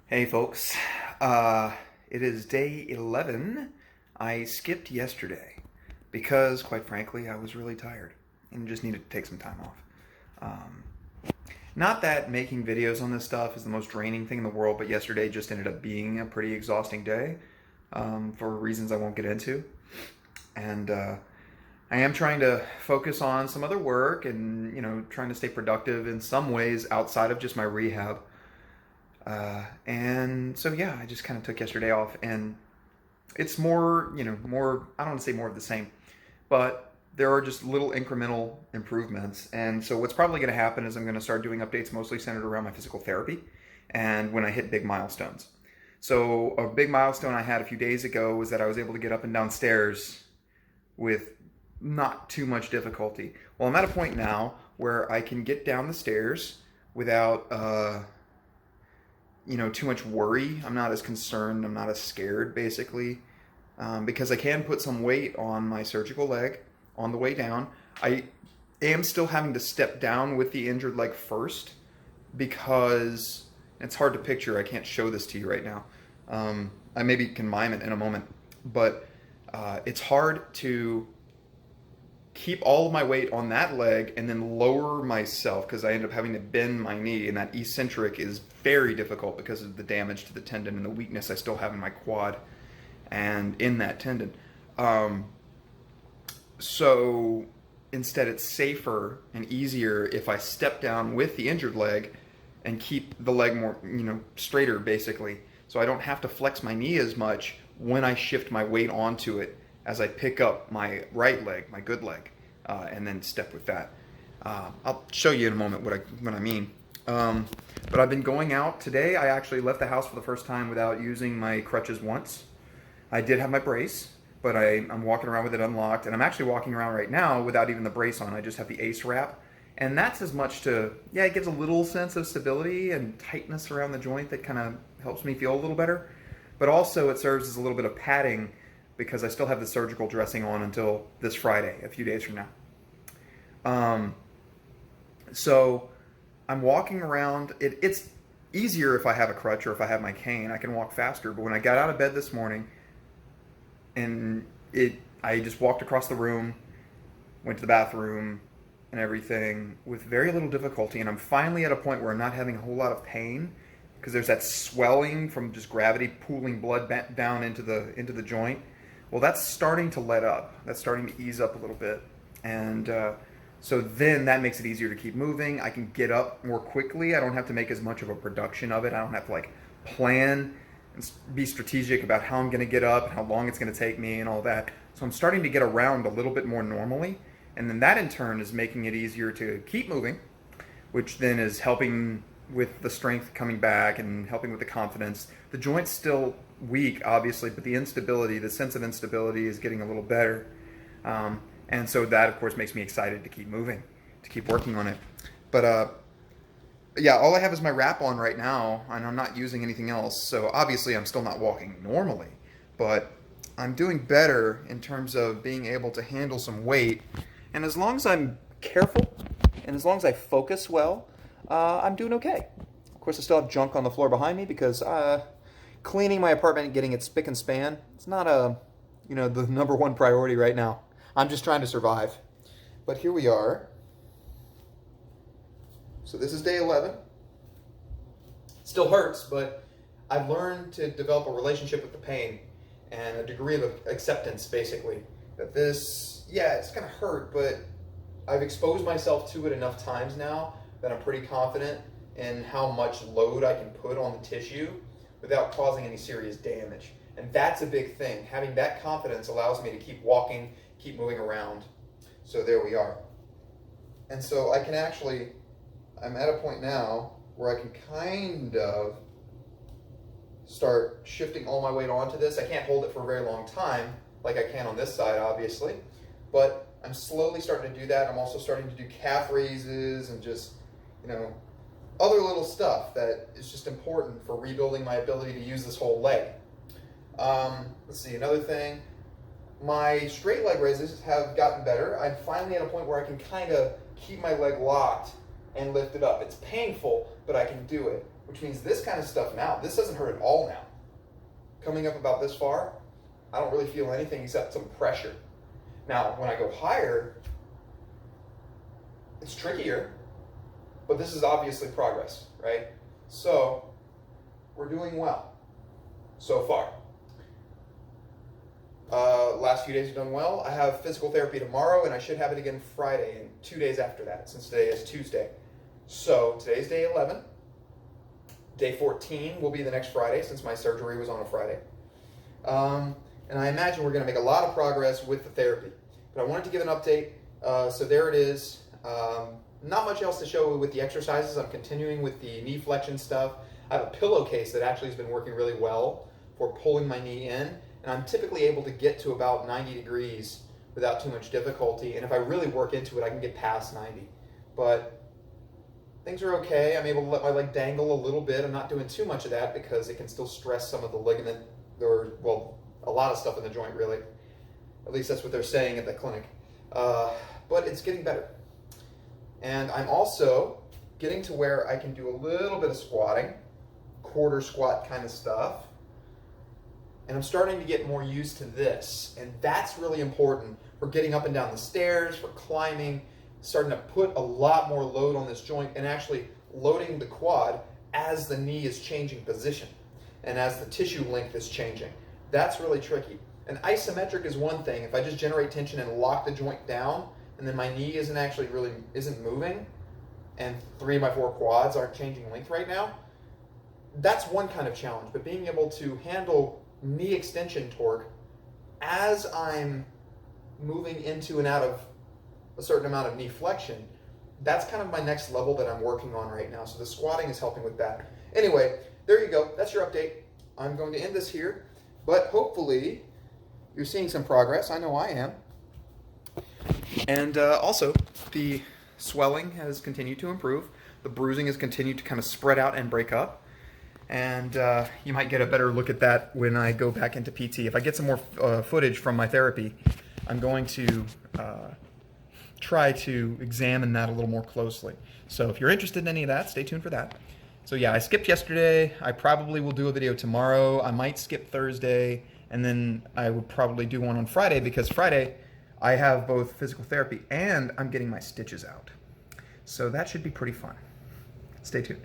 Hey folks, it is day 11. I skipped yesterday because, quite frankly, I was really tired and just needed to take some time off. Um, Not that making videos on this stuff is the most draining thing in the world, but yesterday just ended up being a pretty exhausting day for reasons I won't get into. And I am trying to focus on some other work and, trying to stay productive in some ways outside of just my rehab. And so, yeah, I just kind of took yesterday off, and it's more, I don't want to say more of the same, but there are just little incremental improvements. And so what's probably going to happen is I'm going to start doing updates mostly centered around my physical therapy and when I hit big milestones. So a big milestone I had a few days ago was that I was able to get up and down stairs with not too much difficulty. Well, I'm at a point now where I can get down the stairs without too much worry. I'm not as concerned. I'm not as scared, basically, because I can put some weight on my surgical leg on the way down. I am still having to step down with the injured leg first because it's hard to picture. I can't show this to you right now. I maybe can mime it in a moment, but it's hard to keep all of my weight on that leg and then lower myself because I end up having to bend my knee, and that eccentric is very difficult because of the damage to the tendon and the weakness I still have in my quad and in that tendon. So instead it's safer and easier if I step down with the injured leg and keep the leg more, straighter, basically. So I don't have to flex my knee as much when I shift my weight onto it as I pick up my right leg, my good leg, and then step with that. I'll show you in a moment what I mean. But I've been going out today. I actually left the house for the first time without using my crutches once. I did have my brace, but I'm walking around with it unlocked, and I'm actually walking around right now without even the brace on. I just have the ACE wrap, and that's as much it gives a little sense of stability and tightness around the joint that kind of helps me feel a little better, but also it serves as a little bit of padding because I still have the surgical dressing on until this Friday, a few days from now. So I'm walking around. It's easier if I have a crutch or if I have my cane. I can walk faster, but when I got out of bed this morning, I just walked across the room, went to the bathroom and everything with very little difficulty, and I'm finally at a point where I'm not having a whole lot of pain because there's that swelling from just gravity pooling blood down into the joint. Well, that's starting to let up. That's starting to ease up a little bit, and so then that makes it easier to keep moving. I can get up more quickly. I don't have to make as much of a production of it. I don't have to plan and be strategic about how I'm going to get up and how long it's going to take me and all that. So I'm starting to get around a little bit more normally, and then that in turn is making it easier to keep moving, which then is helping with the strength coming back and helping with the confidence. The joint's still weak, obviously, but the sense of instability is getting a little better. And so that, of course, makes me excited to keep moving, to keep working on it. But yeah, all I have is my wrap on right now, and I'm not using anything else. So obviously I'm still not walking normally, but I'm doing better in terms of being able to handle some weight. And as long as I'm careful and as long as I focus well, I'm doing okay. Of course, I still have junk on the floor behind me because cleaning my apartment and getting it spick and span, it's not the number one priority right now. I'm just trying to survive. But here we are. So this is day 11. It still hurts, but I've learned to develop a relationship with the pain and a degree of acceptance, basically. That it's going to hurt, but I've exposed myself to it enough times now that I'm pretty confident in how much load I can put on the tissue without causing any serious damage. And that's a big thing. Having that confidence allows me to keep walking, keep moving around. So there we are. And so I'm at a point now where I can kind of start shifting all my weight onto this. I can't hold it for a very long time like I can on this side, obviously, but I'm slowly starting to do that. I'm also starting to do calf raises and just, other little stuff that is just important for rebuilding my ability to use this whole leg. Let's see, another thing. My straight leg raises have gotten better. I'm finally at a point where I can kind of keep my leg locked and lift it up. It's painful, but I can do it. which means this kind of stuff now, this doesn't hurt at all now. Coming up about this far, I don't really feel anything except some pressure. Now, when I go higher, it's trickier, but this is obviously progress, right? So, we're doing well so far. Last few days have done well. I have physical therapy tomorrow, and I should have it again Friday and 2 days after that, since today is Tuesday. So today's day 11. Day 14 will be the next Friday, since my surgery was on a Friday. And I imagine we're going to make a lot of progress with the therapy. But I wanted to give an update. So there it is. Not much else to show with the exercises. I'm continuing with the knee flexion stuff. I have a pillowcase that actually has been working really well for pulling my knee in. And I'm typically able to get to about 90 degrees without too much difficulty. And if I really work into it, I can get past 90. But things are okay. I'm able to let my leg dangle a little bit. I'm not doing too much of that because it can still stress some of the ligament, or, well, a lot of stuff in the joint, really. At least that's what they're saying at the clinic. But it's getting better. And I'm also getting to where I can do a little bit of squatting, quarter squat kind of stuff. And I'm starting to get more used to this. And that's really important for getting up and down the stairs, for climbing, starting to put a lot more load on this joint and actually loading the quad as the knee is changing position and as the tissue length is changing. That's really tricky. And isometric is one thing. If I just generate tension and lock the joint down, and then my knee isn't moving, and 3 of my 4 quads aren't changing length right now, that's one kind of challenge. But being able to handle knee extension torque as I'm moving into and out of a certain amount of knee flexion, that's kind of my next level that I'm working on right now. So the squatting is helping with that. Anyway, there you go. That's your update. I'm going to end this here, but hopefully you're seeing some progress. I know I am. And also, the swelling has continued to improve. The bruising has continued to kind of spread out and break up. And you might get a better look at that when I go back into PT. If I get some more footage from my therapy, I'm going to try to examine that a little more closely. So if you're interested in any of that, stay tuned for that. So yeah, I skipped yesterday. I probably will do a video tomorrow. I might skip Thursday, and then I would probably do one on Friday, because Friday I have both physical therapy and I'm getting my stitches out. So that should be pretty fun. Stay tuned.